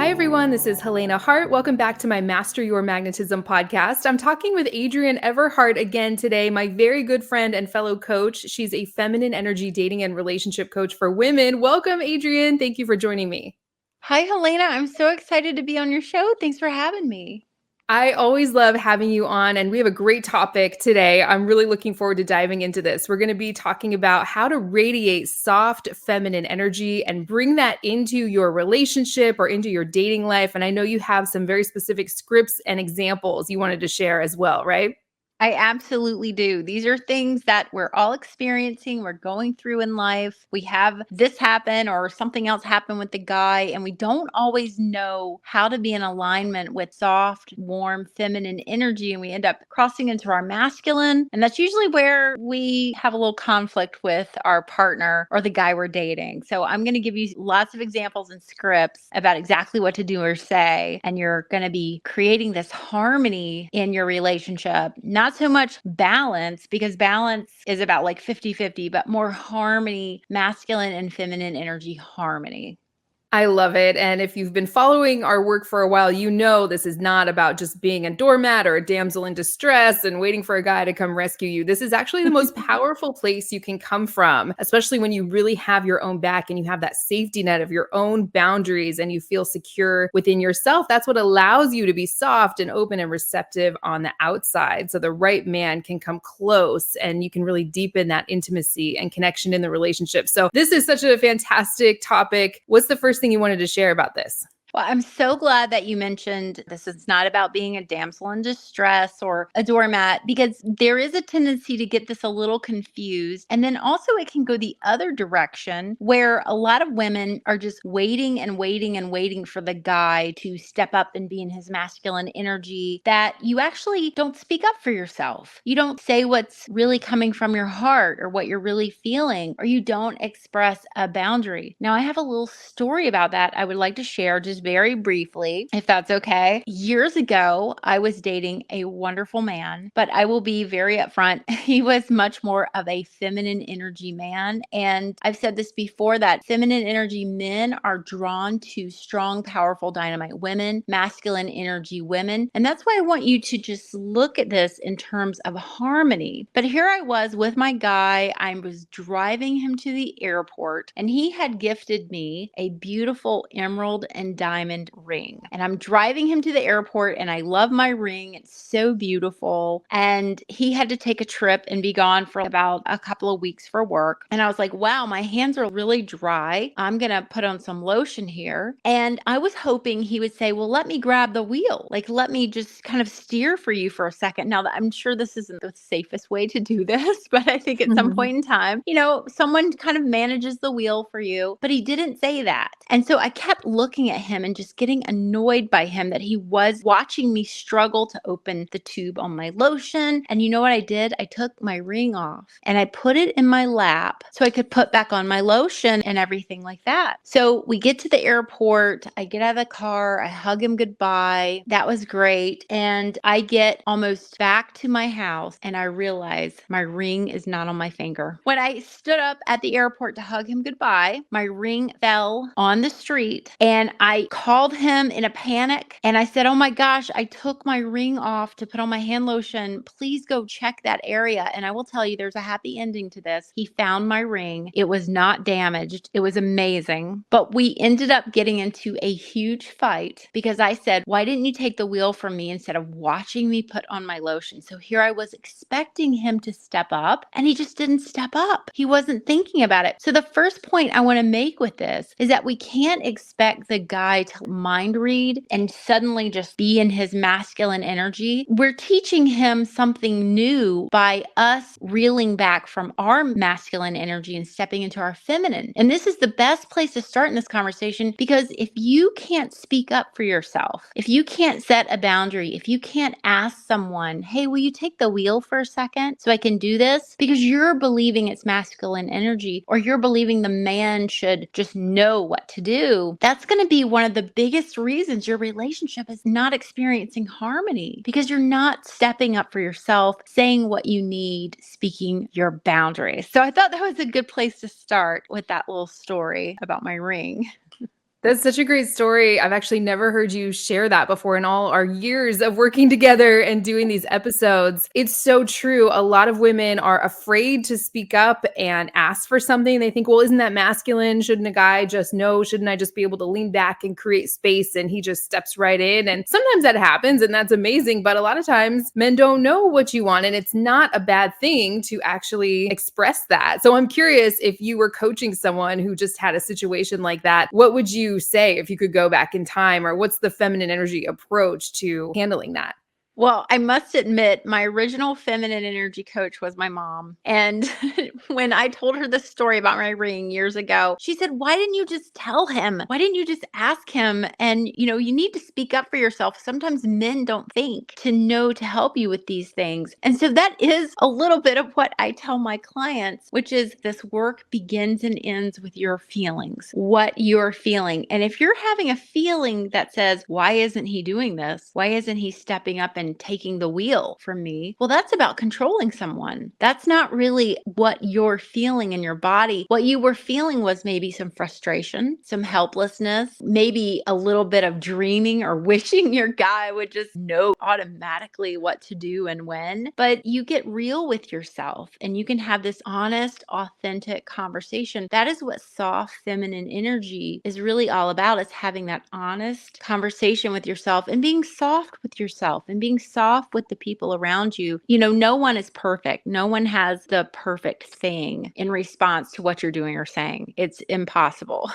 Hi, everyone. This is Helena Hart. Welcome back to my Master Your Magnetism podcast. I'm talking with Adrienne Everheart again today, my very good friend and fellow coach. She's a feminine energy dating and relationship coach for women. Welcome, Adrienne. Thank you for joining me. Hi, Helena. I'm so excited to be on your show. Thanks for having me. I always love having you on, and we have a great topic today. I'm really looking forward to diving into this. We're going to be talking about how to radiate soft feminine energy and bring that into your relationship or into your dating life. And I know you have some very specific scripts and examples you wanted to share as well, right? I absolutely do. These are things that we're all experiencing, we're going through in life. We have this happen or something else happen with the guy, and we don't always know how to be in alignment with soft, warm, feminine energy. And we end up crossing into our masculine. And that's usually where we have a little conflict with our partner or the guy we're dating. So I'm going to give you lots of examples and scripts about exactly what to do or say. And you're going to be creating this harmony in your relationship, not so much balance, because balance is about like 50-50, but more harmony, masculine and feminine energy harmony. I love it. And if you've been following our work for a while, you know this is not about just being a doormat or a damsel in distress and waiting for a guy to come rescue you. This is actually the most powerful place you can come from, especially when you really have your own back and you have that safety net of your own boundaries and you feel secure within yourself. That's what allows you to be soft and open and receptive on the outside. So the right man can come close and you can really deepen that intimacy and connection in the relationship. So this is such a fantastic topic. What's the first thing you wanted to share about this? Well, I'm so glad that you mentioned this is not about being a damsel in distress or a doormat, because there is a tendency to get this a little confused. And then also, it can go the other direction where a lot of women are just waiting and waiting and waiting for the guy to step up and be in his masculine energy, that you actually don't speak up for yourself. You don't say what's really coming from your heart or what you're really feeling, or you don't express a boundary. Now, I have a little story about that I would like to share just very briefly, if that's okay. Years ago, I was dating a wonderful man, but I will be very upfront. He was much more of a feminine energy man. And I've said this before, that feminine energy men are drawn to strong, powerful, dynamite women, masculine energy women. And that's why I want you to just look at this in terms of harmony. But here I was with my guy. I was driving him to the airport, and he had gifted me a beautiful emerald and diamond ring. And I'm driving him to the airport, and I love my ring. It's so beautiful. And he had to take a trip and be gone for about a couple of weeks for work. And I was like, wow, my hands are really dry. I'm going to put on some lotion here. And I was hoping he would say, well, let me grab the wheel. Like, let me just kind of steer for you for a second. Now, I'm sure this isn't the safest way to do this, but I think at some point in time, someone kind of manages the wheel for you. But he didn't say that. And so I kept looking at him and just getting annoyed by him, that he was watching me struggle to open the tube on my lotion. And you know what I did? I took my ring off and I put it in my lap so I could put back on my lotion and everything like that. So we get to the airport. I get out of the car. I hug him goodbye. That was great. And I get almost back to my house and I realize my ring is not on my finger. When I stood up at the airport to hug him goodbye, my ring fell on the street, and I called him in a panic and I said, oh my gosh, I took my ring off to put on my hand lotion. Please go check that area. And I will tell you, there's a happy ending to this. He found my ring. It was not damaged. It was amazing. But we ended up getting into a huge fight because I said, why didn't you take the wheel from me instead of watching me put on my lotion? So here I was expecting him to step up, and he just didn't step up. He wasn't thinking about it. So the first point I want to make with this is that we can't expect the guy to mind read and suddenly just be in his masculine energy. We're teaching him something new by us reeling back from our masculine energy and stepping into our feminine. And this is the best place to start in this conversation, because if you can't speak up for yourself, if you can't set a boundary, if you can't ask someone, hey, will you take the wheel for a second so I can do this? Because you're believing it's masculine energy, or you're believing the man should just know what to do, that's going to be one of the biggest reasons your relationship is not experiencing harmony, because you're not stepping up for yourself, saying what you need, speaking your boundaries. So I thought that was a good place to start with that little story about my ring. That's such a great story. I've actually never heard you share that before in all our years of working together and doing these episodes. It's so true. A lot of women are afraid to speak up and ask for something. They think, well, isn't that masculine? Shouldn't a guy just know? Shouldn't I just be able to lean back and create space? And he just steps right in. And sometimes that happens and that's amazing. But a lot of times men don't know what you want. And it's not a bad thing to actually express that. So I'm curious, if you were coaching someone who just had a situation like that, what would you say if you could go back in time, or what's the feminine energy approach to handling that? Well, I must admit, my original feminine energy coach was my mom. And when I told her the story about my ring years ago, she said, "Why didn't you just tell him? Why didn't you just ask him? And, you need to speak up for yourself. Sometimes men don't think to know to help you with these things." And so that is a little bit of what I tell my clients, which is this work begins and ends with your feelings, what you're feeling. And if you're having a feeling that says, "Why isn't he doing this? Why isn't he stepping up and taking the wheel from me?" Well, that's about controlling someone. That's not really what you're feeling in your body. What you were feeling was maybe some frustration, some helplessness, maybe a little bit of dreaming or wishing your guy would just know automatically what to do and when. But you get real with yourself and you can have this honest, authentic conversation. That is what soft feminine energy is really all about, is having that honest conversation with yourself and being soft with yourself and being soft with the people around you. No one is perfect. No one has the perfect thing in response to what you're doing or saying. It's impossible.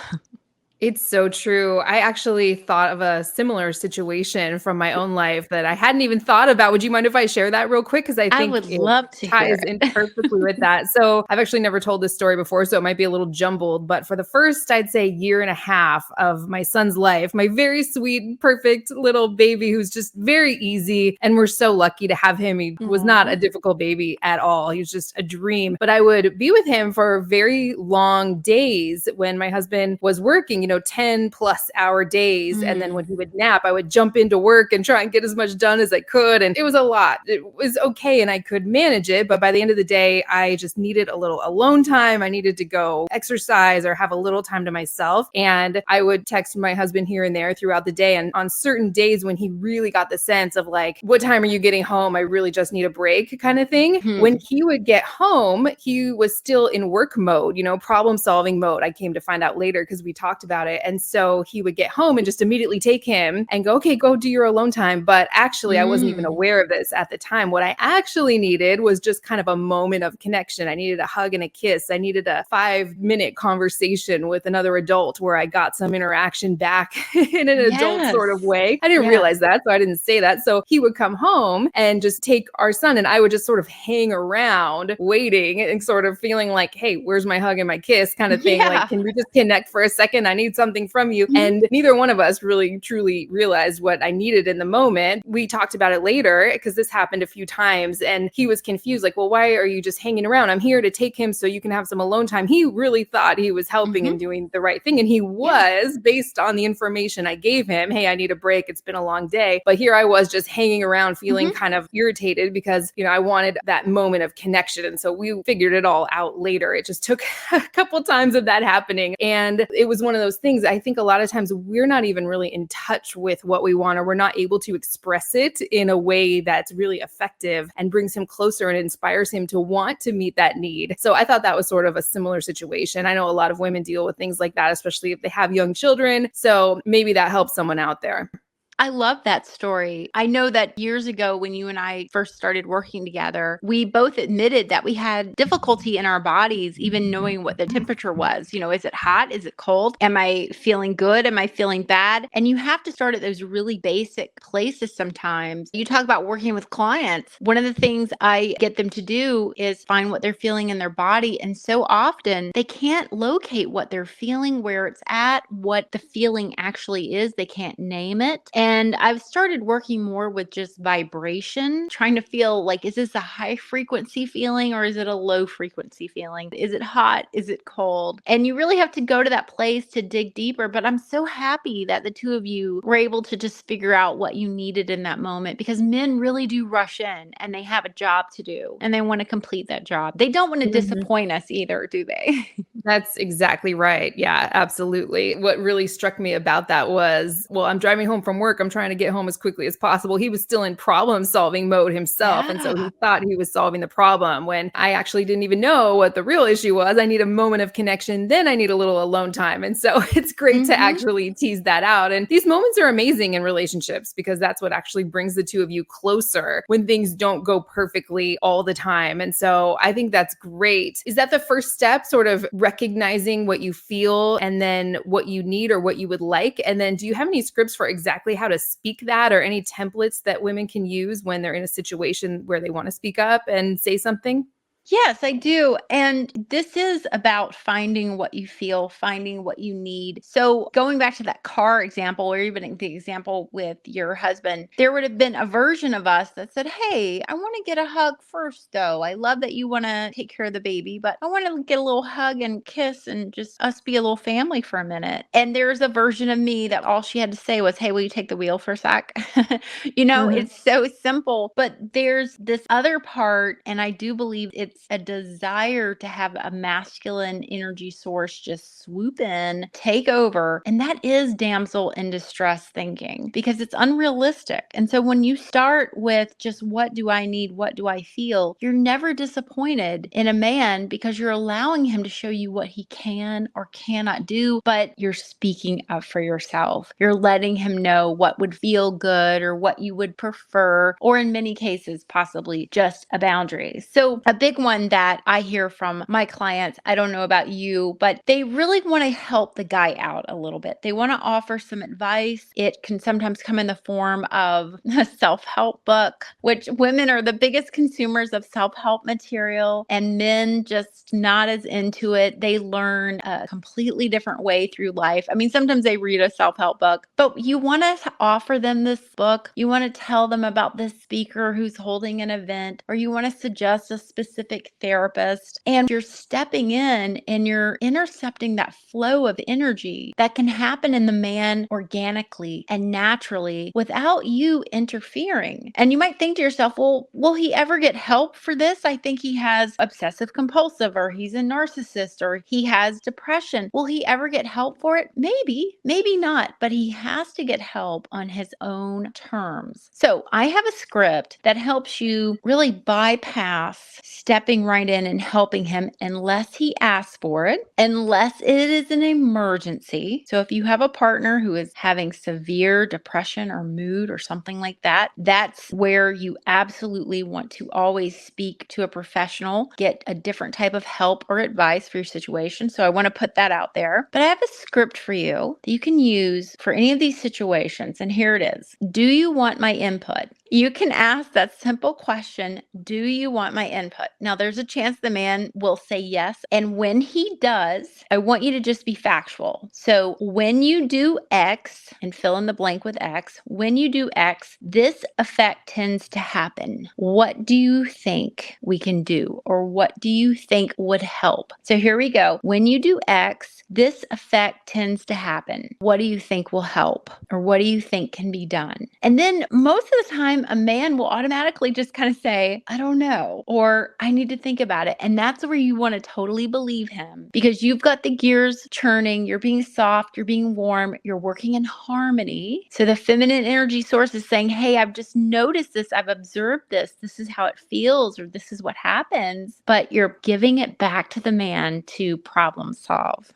It's so true. I actually thought of a similar situation from my own life that I hadn't even thought about. Would you mind if I share that real quick? Because I I think would it love to hear ties in it. perfectly with that. So I've actually never told this story before, so it might be a little jumbled. But for the first, I'd say, year and a half of my son's life, my very sweet, perfect little baby who's just very easy. And we're so lucky to have him. He was not a Aw. difficult baby at all. He was just a dream. But I would be with him for very long days when my husband was working, 10+ hour days. And then Mm. when he would nap, I would jump into work and try and get as much done as I could. And it was a lot. It was okay and I could manage it. But by the end of the day, I just needed a little alone time. I needed to go exercise or have a little time to myself. And I would text my husband here and there throughout the day. And on certain days when he really got the sense of like, what time are you getting home? I really just need a break kind of thing. When Mhm. he would get home, he was still in work mode, problem solving mode. I came to find out later because we talked about it. And so he would get home and just immediately take him and go, okay, go do your alone time. But actually, I wasn't even Mm. aware of this at the time. What I actually needed was just kind of a moment of connection. I needed a hug and a kiss. I needed a 5-minute conversation with another adult where I got some interaction back in an adult sort of Yes. way. I didn't Yeah. realize that, so I didn't say that. So he would come home and just take our son, and I would just sort of hang around waiting and sort of feeling like, hey, where's my hug and my kiss kind of thing? Like, Yeah. can we just connect for a second? I need something from you. Mhm. And neither one of us really truly realized what I needed in the moment. We talked about it later because this happened a few times and he was confused, like, well, why are you just hanging around? I'm here to take him so you can have some alone time. He really thought he was helping Mhm. and doing the right thing. And he Yeah. was, based on the information I gave him. Hey, I need a break. It's been a long day. But here I was just hanging around feeling Mhm. kind of irritated because, I wanted that moment of connection. And so we figured it all out later. It just took a couple times of that happening. And it was one of those things. I think a lot of times we're not even really in touch with what we want, or we're not able to express it in a way that's really effective and brings him closer and inspires him to want to meet that need. So I thought that was sort of a similar situation. I know a lot of women deal with things like that, especially if they have young children. So maybe that helps someone out there. I love that story. I know that years ago when you and I first started working together, we both admitted that we had difficulty in our bodies, even knowing what the temperature was. Is it hot? Is it cold? Am I feeling good? Am I feeling bad? And you have to start at those really basic places sometimes. You talk about working with clients. One of the things I get them to do is find what they're feeling in their body. And so often they can't locate what they're feeling, where it's at, what the feeling actually is. They can't name it. And I've started working more with just vibration, trying to feel like, is this a high frequency feeling or is it a low frequency feeling? Is it hot? Is it cold? And you really have to go to that place to dig deeper. But I'm so happy that the two of you were able to just figure out what you needed in that moment, because men really do rush in and they have a job to do and they want to complete that job. They don't want to Mhm. disappoint us either, do they? That's exactly right. Yeah, absolutely. What really struck me about that was, well, I'm driving home from work. I'm trying to get home as quickly as possible. He was still in problem solving mode himself. And so Yeah. he thought he was solving the problem when I actually didn't even know what the real issue was. I need a moment of connection. Then I need a little alone time. And so it's great to Hmm. actually tease that out. And these moments are amazing in relationships because that's what actually brings the two of you closer when things don't go perfectly all the time. And so I think that's great. Is that the first step, sort of recognizing what you feel and then what you need or what you would like? And then do you have any scripts for exactly how to speak that, or any templates that women can use when they're in a situation where they want to speak up and say something? Yes, I do. And this is about finding what you feel, finding what you need. So, going back to that car example, or even the example with your husband, there would have been a version of us that said, "Hey, I want to get a hug first, though. I love that you want to take care of the baby, but I want to get a little hug and kiss and just us be a little family for a minute." And there's a version of me that all she had to say was, "Hey, will you take the wheel for a sec?" Mhm. It's so simple, but there's this other part, and I do believe it's a desire to have a masculine energy source just swoop in, take over, and that is damsel in distress thinking, because it's unrealistic. And so when you start with just, what do I need? What do I feel? You're never disappointed in a man, because you're allowing him to show you what he can or cannot do, but you're speaking up for yourself. You're letting him know what would feel good or what you would prefer, or in many cases, possibly just a boundary. So, a big one that I hear from my clients, I don't know about you, but they really want to help the guy out a little bit. They want to offer some advice. It can sometimes come in the form of a self help book, which women are the biggest consumers of self help material, and men just not as into it. They learn a completely different way through life. I mean, sometimes they read a self help book, but you want to offer them this book. You want to tell them about this speaker who's holding an event, or you want to suggest a specific therapist. And you're stepping in and you're intercepting that flow of energy that can happen in the man organically and naturally without you interfering. And you might think to yourself, well, will he ever get help for this? I think he has obsessive compulsive, or he's a narcissist, or he has depression. Will he ever get help for it? Maybe, maybe not, but he has to get help on his own terms. So I have a script that helps you really bypass stepping right in and helping him unless he asks for it, unless it is an emergency. So if you have a partner who is having severe depression or mood or something like that, that's where you absolutely want to always speak to a professional, get a different type of help or advice for your situation. So I want to put that out there. But I have a script for you that you can use for any of these situations. And here it is. Do you want my input? You can ask that simple question, do you want my input? Now, there's a chance the man will say yes. And when he does, I want you to just be factual. So when you do X, and fill in the blank with X, when you do X, this effect tends to happen. What do you think we can do? Or what do you think would help? So here we go. When you do X, this effect tends to happen. What do you think will help? Or what do you think can be done? And then most of the time, a man will automatically just kind of say, I don't know, or I need to think about it. And that's where you want to totally believe him, because you've got the gears churning, you're being soft, you're being warm, you're working in harmony. So the feminine energy source is saying, hey, I've just noticed this, I've observed this, this is how it feels, or this is what happens. But you're giving it back to the man to problem solve.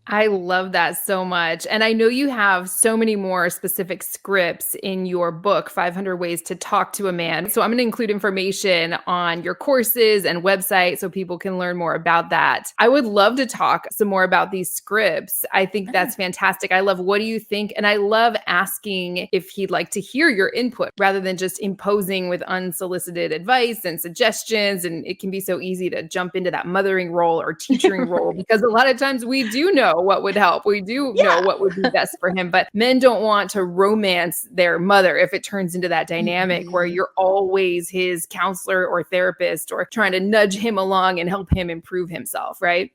I love that so much. And I know you have so many more specific scripts in your book, 500 Ways to Talk to a Man. So I'm going to include information on your courses and website so people can learn more about that. I would love to talk some more about these scripts. I think that's fantastic. I love, what do you think? And I love asking if he'd like to hear your input rather than just imposing with unsolicited advice and suggestions. And it can be so easy to jump into that mothering role or teaching role, because a lot of times we do know know what would help. We do know Yeah. what would be best for him, but men don't want to romance their mother if it turns into that dynamic where Mhm. you're always his counselor or therapist or trying to nudge him along and help him improve himself, right?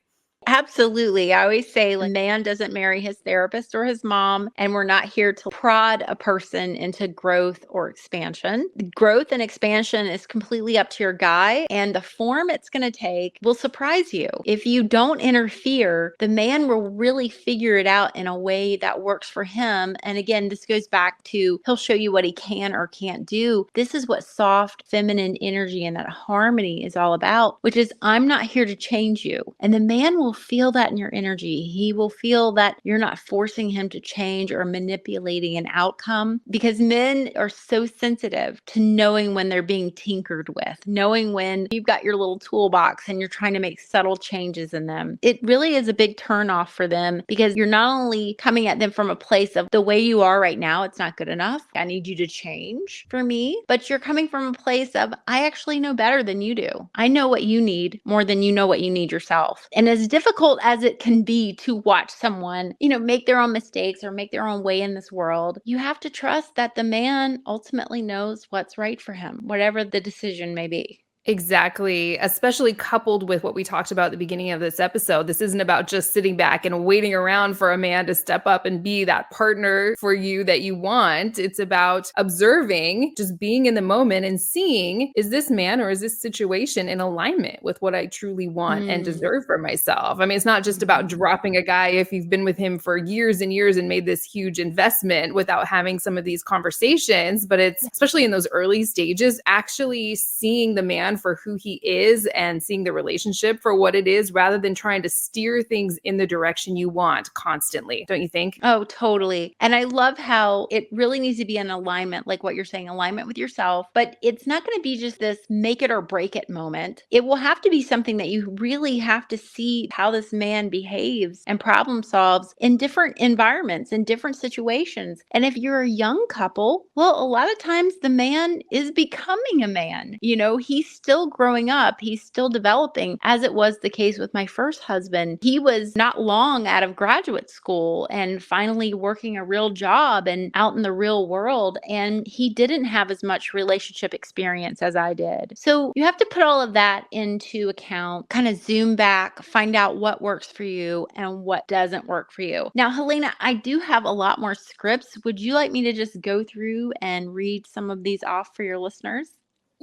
Absolutely. I always say like, man doesn't marry his therapist or his mom, and we're not here to prod a person into growth or expansion. Growth and expansion is completely up to your guy, and the form it's going to take will surprise you. If you don't interfere, the man will really figure it out in a way that works for him. And again, this goes back to he'll show you what he can or can't do. This is what soft feminine energy and that harmony is all about, which is I'm not here to change you. And the man will feel that in your energy. He will feel that you're not forcing him to change or manipulating an outcome, because men are so sensitive to knowing when they're being tinkered with, knowing when you've got your little toolbox and you're trying to make subtle changes in them. It really is a big turnoff for them, because you're not only coming at them from a place of the way you are right now, it's not good enough. I need you to change for me. But you're coming from a place of, I actually know better than you do. I know what you need more than you know what you need yourself. And as difficult as it can be to watch someone, make their own mistakes or make their own way in this world, you have to trust that the man ultimately knows what's right for him, whatever the decision may be. Exactly, especially coupled with what we talked about at the beginning of this episode. This isn't about just sitting back and waiting around for a man to step up and be that partner for you that you want. It's about observing, just being in the moment and seeing, is this man or is this situation in alignment with what I truly want and Mm. deserve for myself? I mean, it's not just about Mhm. dropping a guy if you've been with him for years and years and made this huge investment without having some of these conversations, but it's especially in those early stages, actually seeing the man for who he is and seeing the relationship for what it is rather than trying to steer things in the direction you want constantly. Don't you think? Oh, totally. And I love how it really needs to be in alignment, like what you're saying, alignment with yourself. But it's not going to be just this make it or break it moment. It will have to be something that you really have to see how this man behaves and problem solves in different environments, in different situations. And if you're a young couple, well, a lot of times the man is becoming a man. He's still growing up, he's still developing, as it was the case with my first husband. He was not long out of graduate school and finally working a real job and out in the real world. And he didn't have as much relationship experience as I did. So you have to put all of that into account, kind of zoom back, find out what works for you and what doesn't work for you. Now, Helena, I do have a lot more scripts. Would you like me to just go through and read some of these off for your listeners?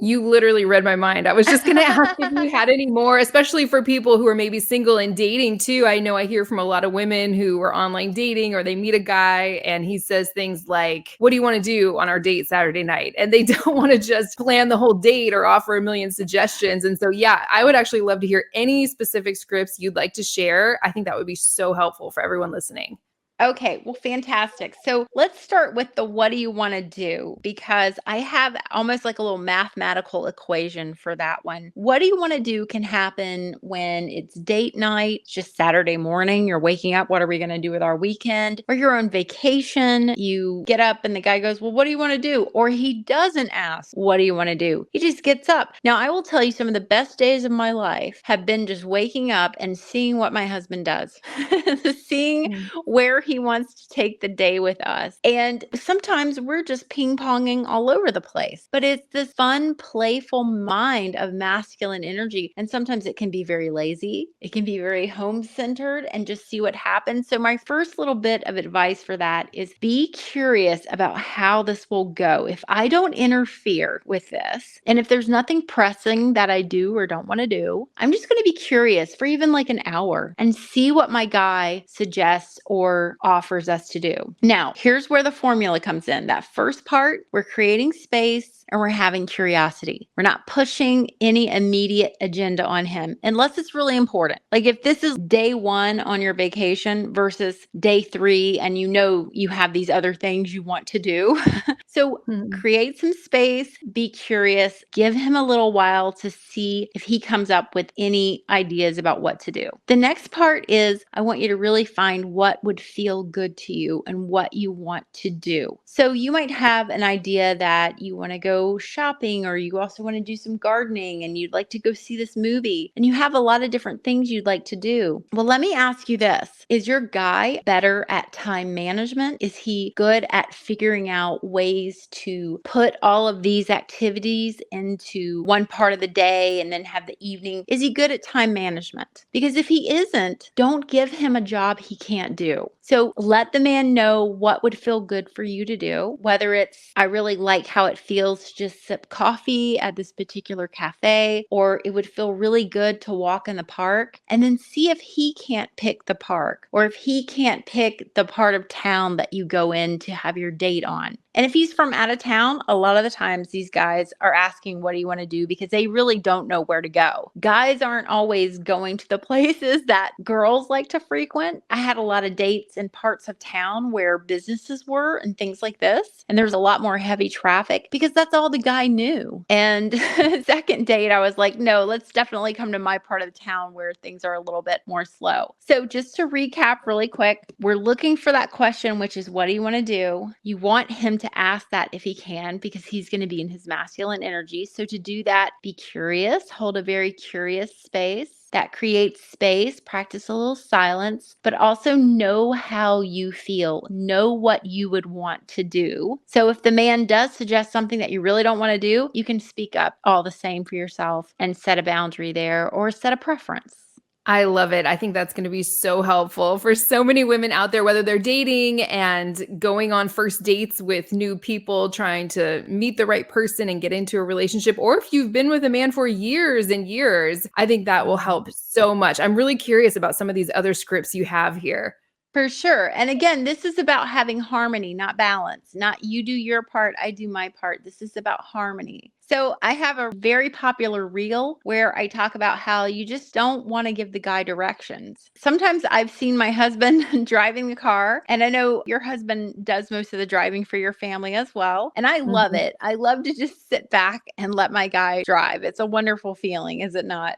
You literally read my mind. I was just going to ask if you had any more, especially for people who are maybe single and dating too. I know I hear from a lot of women who are online dating or they meet a guy and he says things like, "What do you want to do on our date Saturday night?" And they don't want to just plan the whole date or offer a million suggestions. And so, yeah, I would actually love to hear any specific scripts you'd like to share. I think that would be so helpful for everyone listening. Okay, well, fantastic. So let's start with the what do you want to do? Because I have almost like a little mathematical equation for that one. What do you want to do can happen when it's date night, just Saturday morning, you're waking up. What are we going to do with our weekend? Or you're on vacation, you get up and the guy goes, "Well, what do you want to do?" Or he doesn't ask, "What do you want to do?" He just gets up. Now, I will tell you some of the best days of my life have been just waking up and seeing what my husband does, seeing where he wants to take the day with us. And sometimes we're just ping ponging all over the place, but it's this fun, playful mind of masculine energy. And sometimes it can be very lazy, it can be very home centered, and just see what happens. So, my first little bit of advice for that is be curious about how this will go. If I don't interfere with this, and if there's nothing pressing that I do or don't want to do, I'm just going to be curious for even like an hour and see what my guy suggests or offers us to do. Now, here's where the formula comes in. That first part, we're creating space and we're having curiosity. We're not pushing any immediate agenda on him unless it's really important. Like if this is day one on your vacation versus day three, and you have these other things you want to do. So Mhm. create some space, be curious, give him a little while to see if he comes up with any ideas about what to do. The next part is I want you to really find what would feel good to you and what you want to do. So you might have an idea that you want to go go shopping, or you also want to do some gardening, and you'd like to go see this movie, and you have a lot of different things you'd like to do. Well, let me ask you this. Is your guy better at time management? Is he good at figuring out ways to put all of these activities into one part of the day and then have the evening? Is he good at time management? Because if he isn't, don't give him a job he can't do. So let the man know what would feel good for you to do, whether it's, I really like how it feels to just sip coffee at this particular cafe, or it would feel really good to walk in the park, and then see if he can't pick the park, or if he can't pick the part of town that you go in to have your date on. And if he's from out of town, a lot of the times these guys are asking, what do you want to do? Because they really don't know where to go. Guys aren't always going to the places that girls like to frequent. I had a lot of dates in parts of town where businesses were and things like this. And there's a lot more heavy traffic because that's all the guy knew. And second date, I was like, no, let's definitely come to my part of the town where things are a little bit more slow. So just to recap really quick, we're looking for that question, which is, what do you want to do? You want him to ask that if he can, because he's going to be in his masculine energy. So to do that, be curious, hold a very curious space. That creates space, practice a little silence, but also know how you feel, know what you would want to do. So if the man does suggest something that you really don't want to do, you can speak up all the same for yourself and set a boundary there, or set a preference. I love it. I think that's going to be so helpful for so many women out there, whether they're dating and going on first dates with new people, trying to meet the right person and get into a relationship, or if you've been with a man for years and years. I think that will help so much. I'm really curious about some of these other scripts you have here. For sure. And again, this is about having harmony, not balance. Not you do your part, I do my part. This is about harmony. So I have a very popular reel where I talk about how you just don't want to give the guy directions. Sometimes I've seen my husband driving the car, and I know your husband does most of the driving for your family as well. And I love Mhm. it. I love to just sit back and let my guy drive. It's a wonderful feeling, is it not?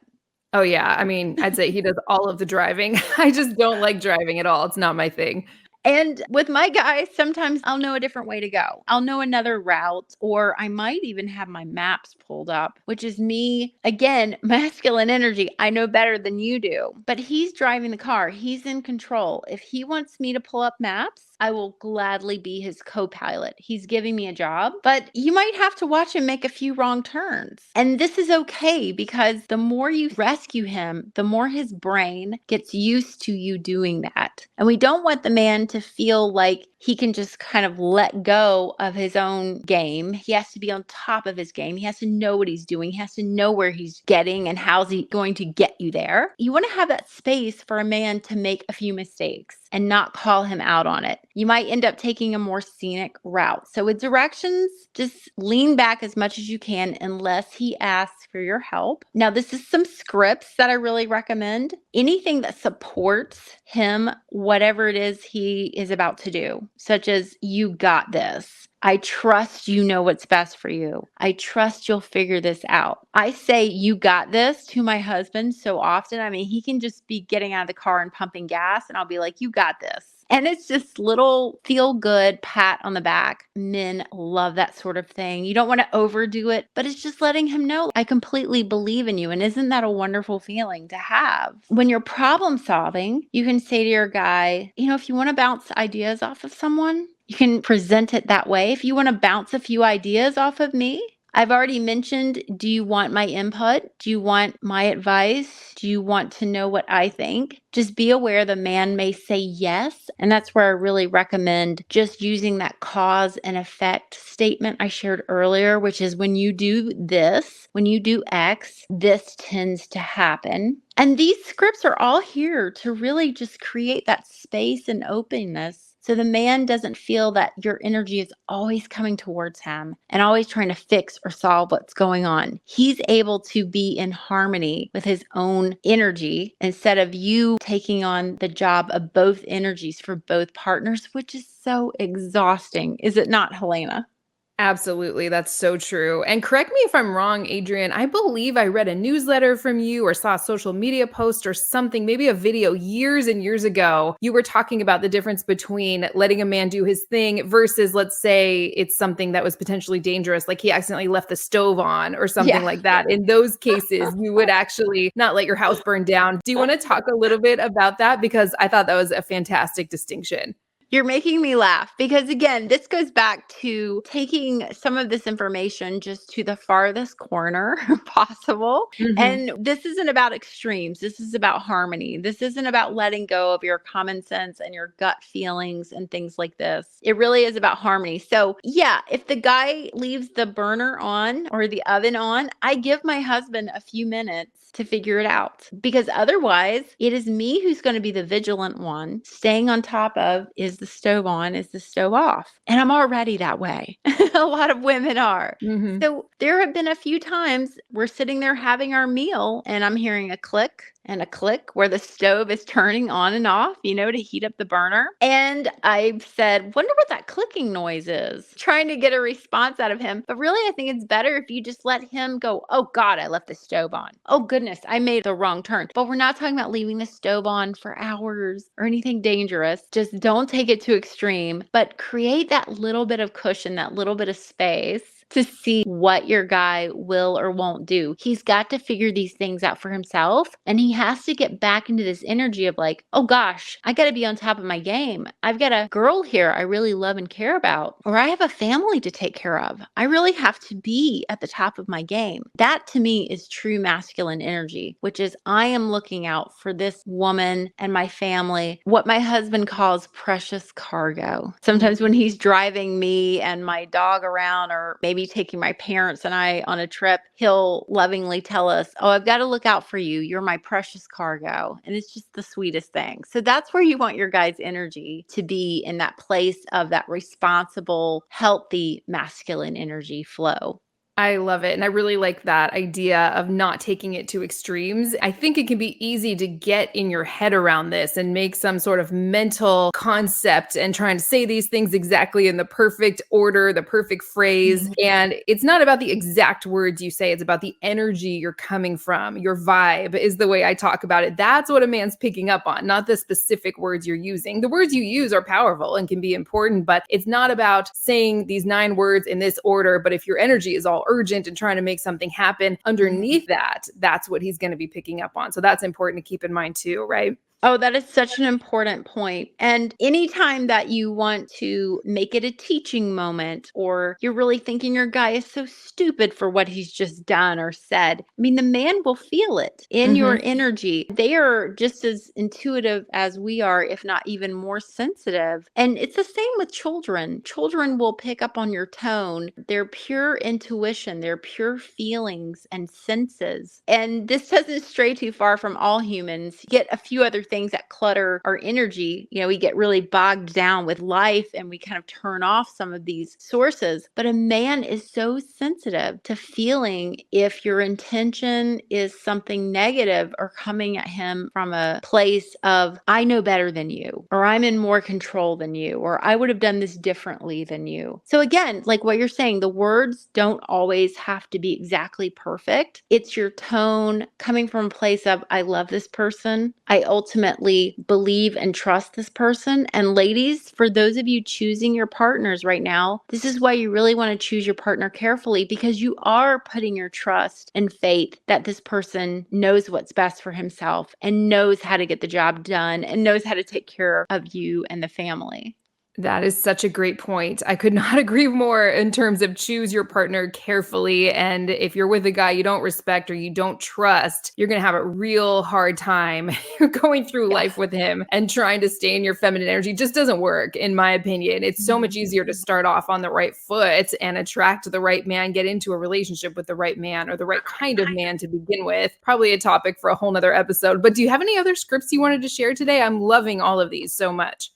Oh, yeah. I mean, I'd say he does all of the driving. I just don't like driving at all. It's not my thing. And with my guys, sometimes I'll know a different way to go. I'll know another route, or I might even have my maps pulled up, which is me, again, masculine energy. I know better than you do. But he's driving the car, he's in control. If he wants me to pull up maps, I will gladly be his co pilot. He's giving me a job, but you might have to watch him make a few wrong turns. And this is okay, because the more you rescue him, the more his brain gets used to you doing that. And we don't want the man to feel like he can just kind of let go of his own game. He has to be on top of his game. He has to know what he's doing. He has to know where he's getting and how's he going to get you there. You want to have that space for a man to make a few mistakes and not call him out on it. You might end up taking a more scenic route. So with directions, just lean back as much as you can unless he asks for your help. Now, this is some scripts that I really recommend. Anything that supports him, whatever it is he is about to do, such as, you got this. I trust you know what's best for you. I trust you'll figure this out. I say, you got this to my husband so often. I mean, he can just be getting out of the car and pumping gas, and I'll be like, you got this. And it's just little feel good pat on the back. Men love that sort of thing. You don't want to overdo it, but it's just letting him know, I completely believe in you. And isn't that a wonderful feeling to have? When you're problem solving, you can say to your guy, if you want to bounce ideas off of someone, you can present it that way. If you want to bounce a few ideas off of me, I've already mentioned, do you want my input? Do you want my advice? Do you want to know what I think? Just be aware the man may say yes. And that's where I really recommend just using that cause and effect statement I shared earlier, which is, when you do this, when you do X, this tends to happen. And these scripts are all here to really just create that space and openness, so the man doesn't feel that your energy is always coming towards him and always trying to fix or solve what's going on. He's able to be in harmony with his own energy, instead of you taking on the job of both energies for both partners, which is so exhausting. Is it not, Helena? Absolutely. That's so true. And correct me if I'm wrong, Adrienne. I believe I read a newsletter from you or saw a social media post or something, maybe a video years and years ago. You were talking about the difference between letting a man do his thing versus, let's say, it's something that was potentially dangerous, like he accidentally left the stove on or something Yeah. like that. In those cases, you would actually not let your house burn down. Do you want to talk a little bit about that? Because I thought that was a fantastic distinction. You're making me laugh because, again, this goes back to taking some of this information just to the farthest corner possible. Mhm. And this isn't about extremes. This is about harmony. This isn't about letting go of your common sense and your gut feelings and things like this. It really is about harmony. So, yeah, if the guy leaves the burner on or the oven on, I give my husband a few minutes to figure it out, because otherwise it is me who's going to be the vigilant one, staying on top of, is the stove on, is the stove off? And I'm already that way. A lot of women are. Mhm. So there have been a few times we're sitting there having our meal and I'm hearing a click and a click where the stove is turning on and off, to heat up the burner. And I said, wonder what that clicking noise is, trying to get a response out of him. But really, I think it's better if you just let him go, oh God, I left the stove on. Oh goodness, I made the wrong turn. But we're not talking about leaving the stove on for hours or anything dangerous. Just don't take it to extreme, but create that little bit of cushion, that little bit of space to see what your guy will or won't do. He's got to figure these things out for himself. And he has to get back into this energy of like, oh gosh, I got to be on top of my game. I've got a girl here I really love and care about, or I have a family to take care of. I really have to be at the top of my game. That to me is true masculine energy, which is I am looking out for this woman and my family, what my husband calls precious cargo. Sometimes when he's driving me and my dog around, or maybe taking my parents and I on a trip, he'll lovingly tell us, oh, I've got to look out for you. You're my precious cargo. And it's just the sweetest thing. So that's where you want your guy's energy to be, in that place of that responsible, healthy masculine energy flow. I love it. And I really like that idea of not taking it to extremes. I think it can be easy to get in your head around this and make some sort of mental concept and trying to say these things exactly in the perfect order, the perfect phrase. Mhm. And it's not about the exact words you say, it's about the energy you're coming from. Your vibe is the way I talk about it. That's what a man's picking up on, not the specific words you're using. The words you use are powerful and can be important, but it's not about saying these 9 words in this order. But if your energy is all urgent and trying to make something happen underneath that, that's what he's going to be picking up on. So that's important to keep in mind too, right? Oh, that is such an important point. And anytime that you want to make it a teaching moment, or you're really thinking your guy is so stupid for what he's just done or said, I mean, the man will feel it in your Mhm. energy. They are just as intuitive as we are, if not even more sensitive. And it's the same with children. Children will pick up on your tone, their pure intuition, their pure feelings and senses. And this doesn't stray too far from all humans. Get a few other things that clutter our energy. We get really bogged down with life and we kind of turn off some of these sources. But a man is so sensitive to feeling if your intention is something negative or coming at him from a place of, I know better than you, or I'm in more control than you, or I would have done this differently than you. So again, like what you're saying, the words don't always have to be exactly perfect. It's your tone coming from a place of, I love this person. I ultimately believe and trust this person. And ladies, for those of you choosing your partners right now, this is why you really want to choose your partner carefully, because you are putting your trust and faith that this person knows what's best for himself and knows how to get the job done and knows how to take care of you and the family. That is such a great point. I could not agree more in terms of choose your partner carefully. And if you're with a guy you don't respect or you don't trust, you're going to have a real hard time going through life Yes. with him, and trying to stay in your feminine energy just doesn't work, in my opinion. It's so much easier to start off on the right foot and attract the right man, get into a relationship with the right man or the right kind of man to begin with. Probably a topic for a whole nother episode. But do you have any other scripts you wanted to share today? I'm loving all of these so much.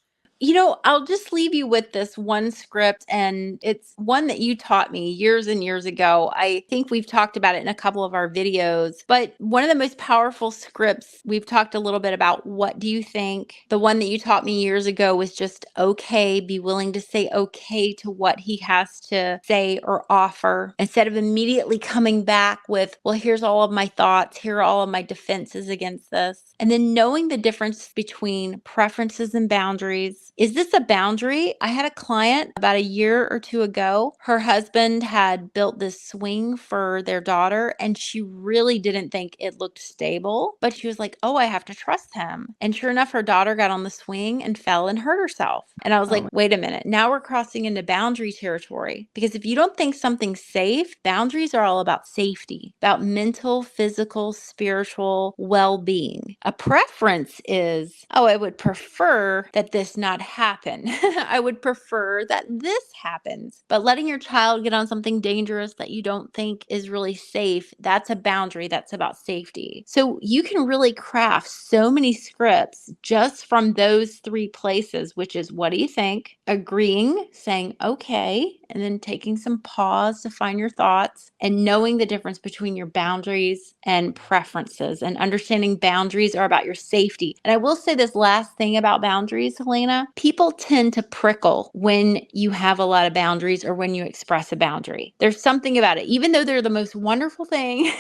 I'll just leave you with this one script, and it's one that you taught me years and years ago. I think we've talked about it in a couple of our videos, but one of the most powerful scripts, we've talked a little bit about what do you think? The one that you taught me years ago was just okay, be willing to say okay to what he has to say or offer instead of immediately coming back with, well, here's all of my thoughts, here are all of my defenses against this. And then knowing the difference between preferences and boundaries. Is this a boundary? I had a client about a year or two ago. Her husband had built this swing for their daughter, and she really didn't think it looked stable, but she was like, oh, I have to trust him. And sure enough, her daughter got on the swing and fell and hurt herself. And I was like, wait a minute, now we're crossing into boundary territory. Because if you don't think something's safe, boundaries are all about safety, about mental, physical, spiritual well-being. A preference is, oh, I would prefer that this not happen. I would prefer that this happens. But letting your child get on something dangerous that you don't think is really safe, that's a boundary. That's about safety. So you can really craft so many scripts just from those three places, which is what do you think? Agreeing, saying okay, and then taking some pause to find your thoughts and knowing the difference between your boundaries and preferences, and understanding boundaries are about your safety. And I will say this last thing about boundaries, Helena, people tend to prickle when you have a lot of boundaries or when you express a boundary. There's something about it, even though they're the most wonderful thing,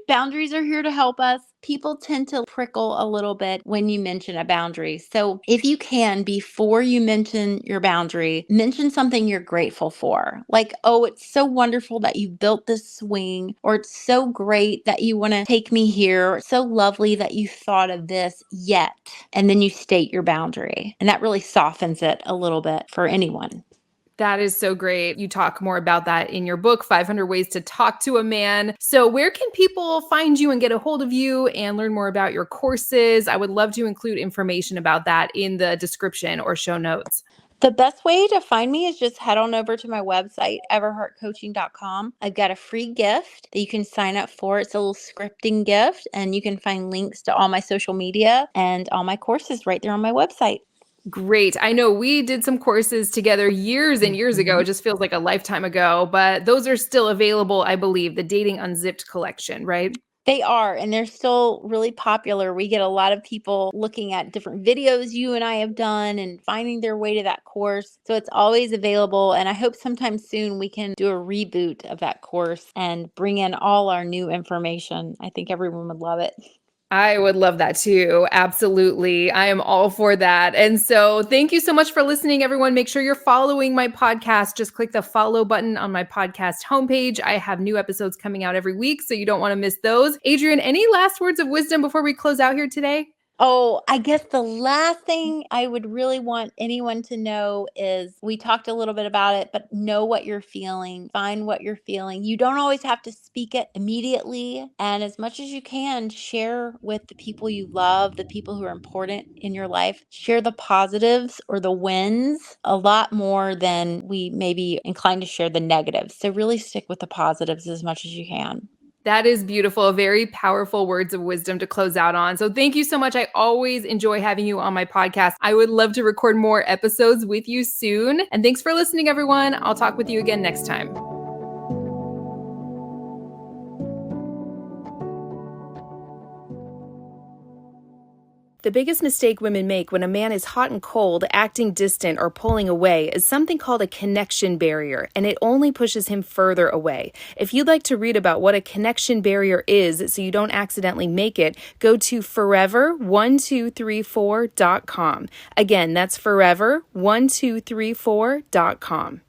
boundaries are here to help us. People tend to prickle a little bit when you mention a boundary. So if you can, before you mention your boundary, mention something you're grateful for. Like, oh, it's so wonderful that you built this swing, or it's so great that you want to take me here, or it's so lovely that you thought of this yet. And then you state your boundary. And that really softens it a little bit for anyone. That is so great. You talk more about that in your book, 500 Ways to Talk to a Man. So, where can people find you and get a hold of you and learn more about your courses? I would love to include information about that in the description or show notes. The best way to find me is just head on over to my website, everheartcoaching.com. I've got a free gift that you can sign up for. It's a little scripting gift, and you can find links to all my social media and all my courses right there on my website. Great. I know we did some courses together years and years ago. It just feels like a lifetime ago, but those are still available, I believe, the Dating Unzipped collection, right? They are, and they're still really popular. We get a lot of people looking at different videos you and I have done and finding their way to that course. So it's always available. And I hope sometime soon we can do a reboot of that course and bring in all our new information. I think everyone would love it. I would love that too. Absolutely. I am all for that. And so thank you so much for listening, everyone. Make sure you're following my podcast. Just click the follow button on my podcast homepage. I have new episodes coming out every week, so you don't want to miss those. Adrienne, any last words of wisdom before we close out here today? Oh, I guess the last thing I would really want anyone to know is we talked a little bit about it, but know what you're feeling, find what you're feeling. You don't always have to speak it immediately. And as much as you can, share with the people you love, the people who are important in your life. Share the positives or the wins a lot more than we may be inclined to share the negatives. So really stick with the positives as much as you can. That is beautiful. Very powerful words of wisdom to close out on. So thank you so much. I always enjoy having you on my podcast. I would love to record more episodes with you soon. And thanks for listening, everyone. I'll talk with you again next time. The biggest mistake women make when a man is hot and cold, acting distant, or pulling away is something called a connection barrier, and it only pushes him further away. If you'd like to read about what a connection barrier is so you don't accidentally make it, go to forever1234.com. Again, that's forever1234.com.